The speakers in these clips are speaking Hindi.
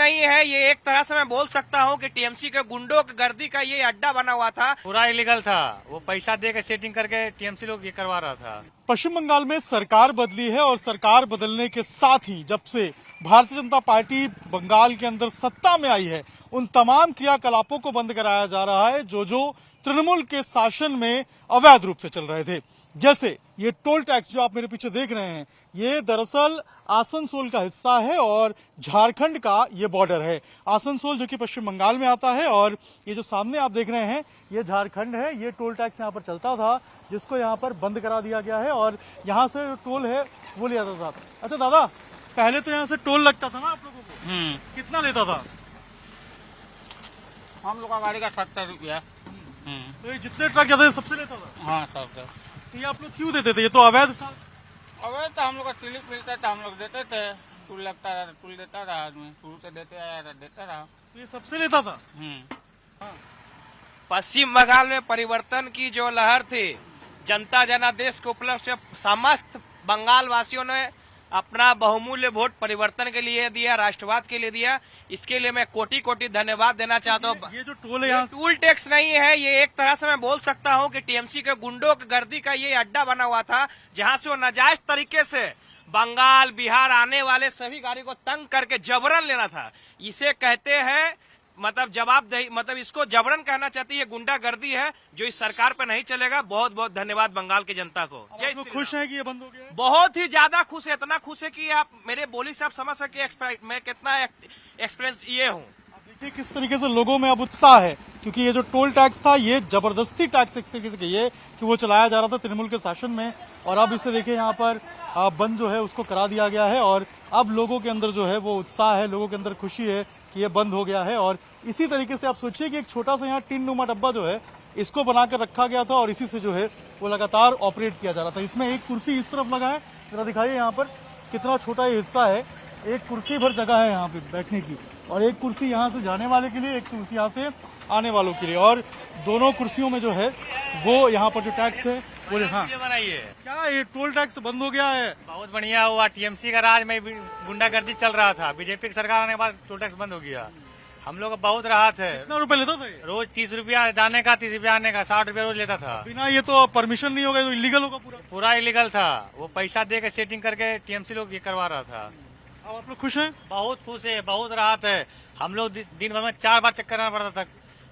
नहीं है, ये एक तरह से मैं बोल सकता हूँ कि टीएमसी के गुंडों की गर्दी का ये अड्डा बना हुआ था। पूरा इलीगल था, वो पैसा दे के सेटिंग करके टीएमसी लोग ये करवा रहा था। पश्चिम बंगाल में सरकार बदली है और सरकार बदलने के साथ ही जब से भारतीय जनता पार्टी बंगाल के अंदर सत्ता में आई है, उन तमाम क्रियाकलापों को बंद कराया जा रहा है जो तृणमूल के शासन में अवैध रूप से चल रहे थे। जैसे ये टोल टैक्स जो आप मेरे पीछे देख रहे हैं, ये दरअसल आसनसोल का हिस्सा है और झारखंड का ये बॉर्डर है। आसनसोल जो कि पश्चिम बंगाल में आता है और ये जो सामने आप देख रहे हैं ये झारखंड है। ये टोल टैक्स यहाँ पर चलता था जिसको यहाँ पर बंद करा दिया गया है और यहाँ से जो टोल है वो लिया जाता था। अच्छा दादा, पहले तो यहाँ से टोल लगता था ना आप लोगों को? कितना लेता था? हम लोग का गाड़ी का 70 रुपया। तो ये जितने ट्रक जाते थे सबसे लेता था? हाँ सब। तो ये आप लोग क्यों देते थे? ये तो अवैध था। अबे तो हम लोग का क्लिप मिलता था, हम लोग देते थे। टूल लगता रहा, टूल देता रहा आदमी, शुरू से देते आया था, देता रहा। तो ये सबसे लेता था। पश्चिम बंगाल में परिवर्तन की जो लहर थी, जनता जनादेश के उपलक्ष्य समस्त बंगाल वासियों ने अपना बहुमूल्य वोट परिवर्तन के लिए दिया, राष्ट्रवाद के लिए दिया। इसके लिए मैं कोटि कोटि धन्यवाद देना चाहता हूँ। ये जो टोल है यहाँ, टूल टैक्स नहीं है, ये एक तरह से मैं बोल सकता हूँ कि टीएमसी के गुंडों की गर्दी का ये अड्डा बना हुआ था, जहाँ से वो नाजायज तरीके से बंगाल बिहार आने वाले सभी गाड़ी को तंग करके जबरन लेना था। इसे कहते हैं मतलब जवाबदेही, मतलब इसको जबरन कहना चाहती है, गुंडागर्दी है जो इस सरकार पे नहीं चलेगा। बहुत बहुत धन्यवाद बंगाल की जनता को। आप लोग खुश हैं कि ये बंद हो गया है? बहुत ही ज्यादा खुश है, इतना खुश है कि आप मेरे बोली से आप समझ सके मैं कितना एक्सपीरियंस ये हूँ। देखिए किस तरीके से लोगों में अब उत्साह है, क्योंकि ये जो टोल टैक्स था ये जबरदस्ती टैक्स इस तरीके से कहिए कि वो चलाया जा रहा था तृणमूल के शासन में, और अब इसे देखिए यहाँ पर बंद जो है उसको करा दिया गया है और अब लोगों के अंदर जो है वो उत्साह है, लोगों के अंदर खुशी है कि ये बंद हो गया है। और इसी तरीके से आप सोचिए कि एक छोटा सा यहाँ टिन नुमा डब्बा जो है इसको बनाकर रखा गया था और इसी से जो है वो लगातार ऑपरेट किया जा रहा था। इसमें एक कुर्सी इस तरफ लगा है, जरा दिखाइए यहाँ पर कितना छोटा ये हिस्सा है। एक कुर्सी भर जगह है यहाँ पे बैठने की, और एक कुर्सी यहाँ से जाने वाले के लिए, एक कुर्सी यहाँ से आने वालों के लिए, और दोनों कुर्सियों में जो है वो यहाँ पर जो टैक्स है वो हाँ बनाइए। क्या ये टोल टैक्स बंद हो गया है? बहुत बढ़िया हुआ, टीएमसी का राज में गुंडागर्दी चल रहा था, बीजेपी की सरकार आने के बाद टोल टैक्स बंद हो गया। हम लोग को बहुत राहत है। कितना रुपए लेता था ये? रोज 30 रुपया जाने का, 30 रुपया आने का, 60 रुपया रोज लेता था। बिना ये तो परमिशन नहीं होगा, तो इलीगल होगा पूरा। पूरा इलीगल था, वो पैसा दे के सेटिंग करके टीएमसी लोग ये करवा रहा था। अब आप लोग खुश हैं? बहुत खुश है, बहुत राहत है। हम लोग दिन भर में 4 बार चेक करना पड़ता था,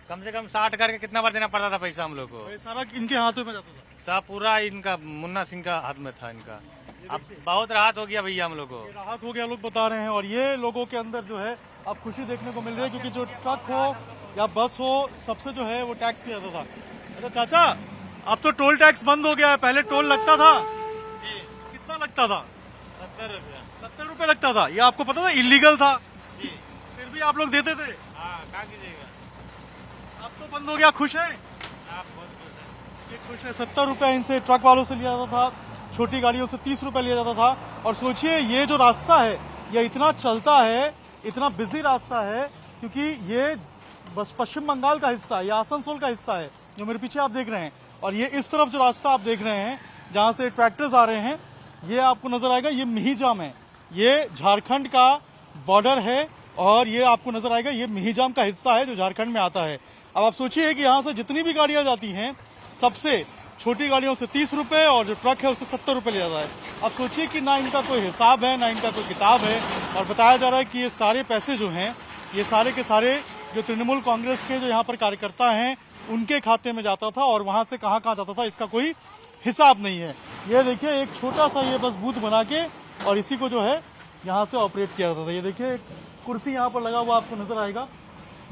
कम से कम 60 करके कितना बार देना पड़ता था पैसा हम लोग को। ये सारा इनके हाथों में जाता था? सब पूरा इनका मुन्ना सिंह का हाथ में था इनका। अब बहुत राहत हो गया भैया हम लोग को। राहत हो गया लोग बता रहे हैं, और ये लोगों के अंदर जो है अब खुशी देखने को मिल रही है, क्योंकि जो ट्रक हो या बस हो सबसे जो है वो टैक्स लिया जाता था। अच्छा चाचा, अब तो टोल टैक्स बंद हो गया है, पहले टोल लगता था। कितना लगता था? 70 रुपया। 70 रुपए लगता था। ये आपको पता था इलीगल था, फिर भी आप लोग देते थे। हाँ, क्या कीजिएगा। अब तो बंद हो गया, खुश है? आप बहुत खुश हैं। ये खुश है। 70 रुपए इनसे ट्रक वालों से लिया जाता था, छोटी गाड़ियों से 30 रुपए लिया जाता था। और सोचिए ये जो रास्ता है ये इतना चलता है, इतना बिजी रास्ता है, क्योंकि ये बस पश्चिम बंगाल का हिस्सा है, ये आसनसोल का हिस्सा है जो मेरे पीछे आप देख रहे हैं। और ये इस तरफ जो रास्ता आप देख रहे हैं जहाँ से ट्रैक्टर्स आ रहे हैं, ये आपको नजर आएगा, ये मिहिजाम है, ये झारखंड का बॉर्डर है, और ये आपको नजर आएगा ये मिहिजाम का हिस्सा है जो झारखंड में आता है। अब आप सोचिए कि यहाँ से जितनी भी गाड़ियां जाती हैं सबसे छोटी गाड़ियों से 30 रुपए और जो ट्रक है उससे 70 रुपए लिया जाता है। अब सोचिए कि ना इनका कोई हिसाब है, ना इनका कोई किताब है, और बताया जा रहा है कि ये सारे पैसे जो हैं ये सारे के सारे जो तृणमूल कांग्रेस के जो यहाँ पर कार्यकर्ता हैं उनके खाते में जाता था, और वहां से कहाँ कहाँ जाता था इसका कोई हिसाब नहीं है। ये देखिए एक छोटा सा ये बस बूथ बना के और इसी को जो है यहाँ से ऑपरेट किया जाता था। ये देखिए कुर्सी यहाँ पर लगा हुआ आपको नजर आएगा,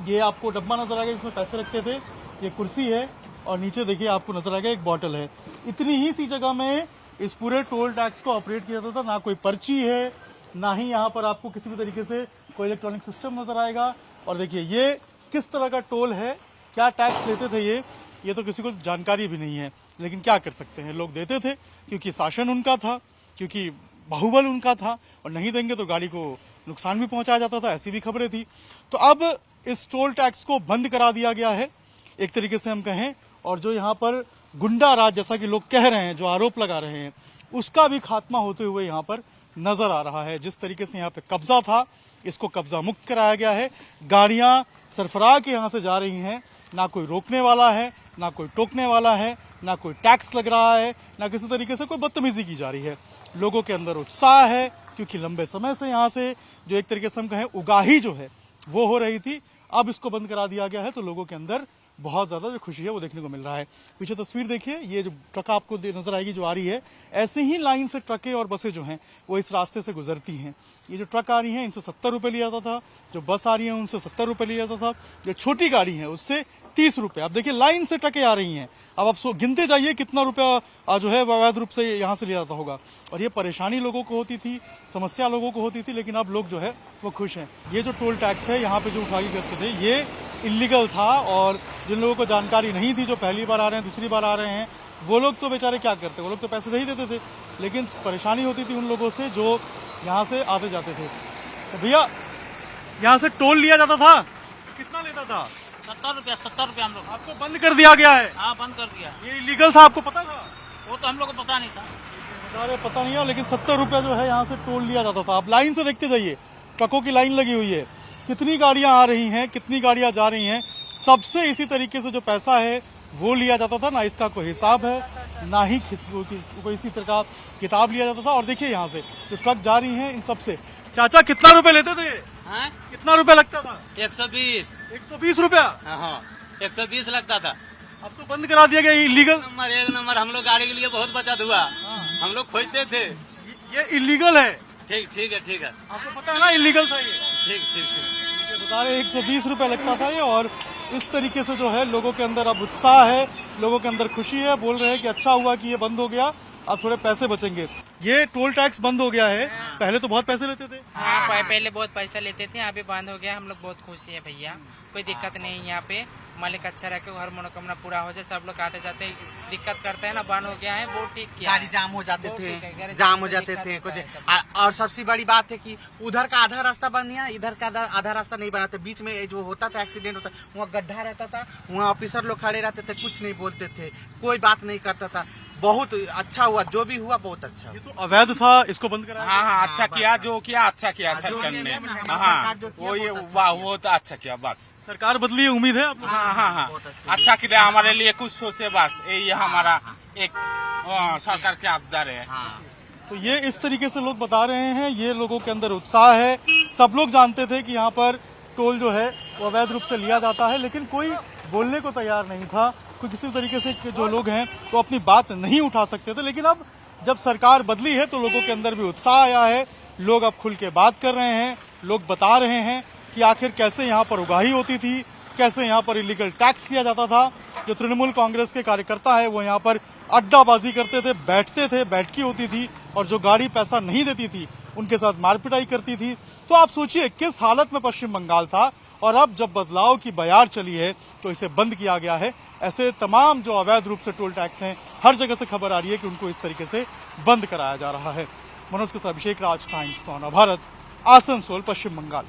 ये आपको डब्बा नजर आएगा जिसमें पैसे रखते थे, ये कुर्सी है, और नीचे देखिए आपको नजर आएगा एक बॉटल है। इतनी ही सी जगह में इस पूरे टोल टैक्स को ऑपरेट किया जाता था। ना कोई पर्ची है, ना ही यहाँ पर आपको किसी भी तरीके से कोई इलेक्ट्रॉनिक सिस्टम नजर आएगा। और देखिए ये किस तरह का टोल है, क्या टैक्स लेते थे ये तो किसी को जानकारी भी नहीं है, लेकिन क्या कर सकते हैं, लोग देते थे क्योंकि शासन उनका था, क्योंकि बाहुबल उनका था, और नहीं देंगे तो गाड़ी को नुकसान भी पहुंचाया जाता था, ऐसी भी खबरें थी। तो अब इस टोल टैक्स को बंद करा दिया गया है एक तरीके से हम कहें, और जो यहाँ पर गुंडा राज जैसा कि लोग कह रहे हैं, जो आरोप लगा रहे हैं, उसका भी खात्मा होते हुए यहाँ पर नजर आ रहा है। जिस तरीके से यहाँ पे कब्जा था इसको कब्जा मुक्त कराया गया है। गाड़ियां सरफराह के यहाँ से जा रही हैं, ना कोई रोकने वाला है, ना कोई टोकने वाला है, ना कोई टैक्स लग रहा है, ना किसी तरीके से कोई बदतमीजी की जा रही है। लोगों के अंदर उत्साह है, क्योंकि लंबे समय से यहाँ से जो एक तरीके से हम कहें उगाही जो है वो हो रही थी, अब इसको बंद करा दिया गया है, तो लोगों के अंदर बहुत ज्यादा जो खुशी है वो देखने को मिल रहा है। पीछे तस्वीर देखिए, ये जो ट्रक आपको नजर आएगी जो आ रही है, ऐसे ही लाइन से ट्रकें और बसें जो हैं वो इस रास्ते से गुजरती हैं। ये जो ट्रक आ रही हैं इनसे 70 रुपए लिया जाता था, जो बस आ रही है उनसे 70 रुपए लिया जाता था, जो छोटी गाड़ी है उससे 30 रुपए। अब देखिए लाइन से ट्रकें आ रही हैं, अब आप गिनते जाइए कितना रुपया जो है अवैध रूप से यहाँ से लिया जाता होगा। और ये परेशानी लोगों को होती थी, समस्या लोगों को होती थी, लेकिन अब लोग जो है वो खुश हैं। ये जो टोल टैक्स है यहाँ पे जो उठाई करते थे ये इलीगल था, और जिन लोगों को जानकारी नहीं थी, जो पहली बार आ रहे हैं, दूसरी बार आ रहे हैं, वो लोग तो बेचारे क्या करते, वो लोग तो पैसे दे ही देते थे, लेकिन परेशानी होती थी उन लोगों से जो यहाँ से आते जाते थे। तो भैया यहाँ से टोल लिया जाता था, कितना लेता था? 70 रुपया हम लोग। आपको बंद कर दिया गया है? हाँ, बंद कर दिया। ये इलीगल था, आपको पता था? वो तो हम लोग को पता नहीं था। अरे पता नहीं है, लेकिन 70 रुपया जो है यहाँ से टोल लिया जाता था। आप लाइन से देखते जाइए, ट्रकों की लाइन लगी हुई है, कितनी गाड़ियां आ रही हैं, कितनी गाड़ियां जा रही हैं, सबसे इसी तरीके से जो पैसा है वो लिया जाता था। ना इसका कोई हिसाब है, ना ही कोई इसी तरह का किताब लिया जाता था। और देखिए यहाँ से जो ट्रक जा रही हैं इन सबसे, चाचा कितना रुपए लेते थे? हाँ? कितना रुपए लगता था? 120। 120 रुपया? हाँ, 120 लगता था। अब तो बंद करा दिया गया, इलीगल। एक नंबर हम लोग गाड़ी के लिए बहुत बचत हुआ, हम लोग खोजते थे। ये इलीगल है? ठीक है ठीक है, आपको पता है ना इलीगल था ये? ठीक ठीक ठीक। बता रहे 120 रुपए लगता था ये। और इस तरीके से जो है लोगों के अंदर अब उत्साह है, लोगों के अंदर खुशी है, बोल रहे हैं कि अच्छा हुआ कि ये बंद हो गया, अब थोड़े पैसे बचेंगे। ये टोल टैक्स बंद हो गया है, पहले तो बहुत पैसे लेते थे। हाँ, पहले बहुत पैसा लेते थे, अभी बंद हो गया। हम लोग बहुत खुश हैं भैया, कोई दिक्कत नहीं है यहाँ पे। मालिक अच्छा रखे, हर मनोकामना पूरा हो जाए। सब लोग आते जाते दिक्कत करते हैं ना, बंद हो गया है, वो ठीक किया। गाड़ी जाम हो जाते थे, जाम हो जाते थे कुछ। और सबसे बड़ी बात है कि उधर का आधा रास्ता बन गया, इधर का आधा रास्ता नहीं बना था। बीच में जो होता था एक्सीडेंट होता, वहाँ गड्ढा रहता था, वहाँ ऑफिसर लोग खड़े रहते थे, कुछ नहीं बोलते थे, कोई बात नहीं करता था। बहुत अच्छा हुआ, जो भी हुआ बहुत अच्छा। ये तो अवैध था, इसको बंद कराया। हाँ, अच्छा किया, जो किया अच्छा किया सरकार ने। हाँ, वो ये वाह, वो तो अच्छा किया। बस सरकार बदली है, उम्मीद है आप लोगों को? हाँ, अच्छा किया हमारे लिए कुछ सोचे, बस यही हमारा एक सरकार के आबदार है। तो ये इस तरीके से लोग बता रहे हैं, ये लोगों के अंदर उत्साह है। सब लोग जानते थे कि यहाँ पर टोल जो है वो अवैध रूप से लिया जाता है, लेकिन कोई बोलने को तैयार नहीं था। कोई किसी तरीके से जो लोग हैं वो अपनी बात नहीं उठा सकते थे। लेकिन अब जब सरकार बदली है तो लोगों के अंदर भी उत्साह आया है, लोग अब खुल के बात कर रहे हैं, लोग बता रहे हैं कि आखिर कैसे यहाँ पर उगाही होती थी, कैसे यहाँ पर इलीगल टैक्स किया जाता था। जो तृणमूल कांग्रेस के कार्यकर्ता है वो यहाँ पर अड्डाबाजी करते थे, बैठकी होती थी, और जो गाड़ी पैसा नहीं देती थी उनके साथ मारपिटाई करती थी। तो आप सोचिए किस हालत में पश्चिम बंगाल था, और अब जब बदलाव की बयार चली है तो इसे बंद किया गया है। ऐसे तमाम जो अवैध रूप से टोल टैक्स हैं, हर जगह से खबर आ रही है कि उनको इस तरीके से बंद कराया जा रहा है। मनोज के साथ अभिषेक राज, टाइम्स नौ भारत, आसनसोल, पश्चिम बंगाल।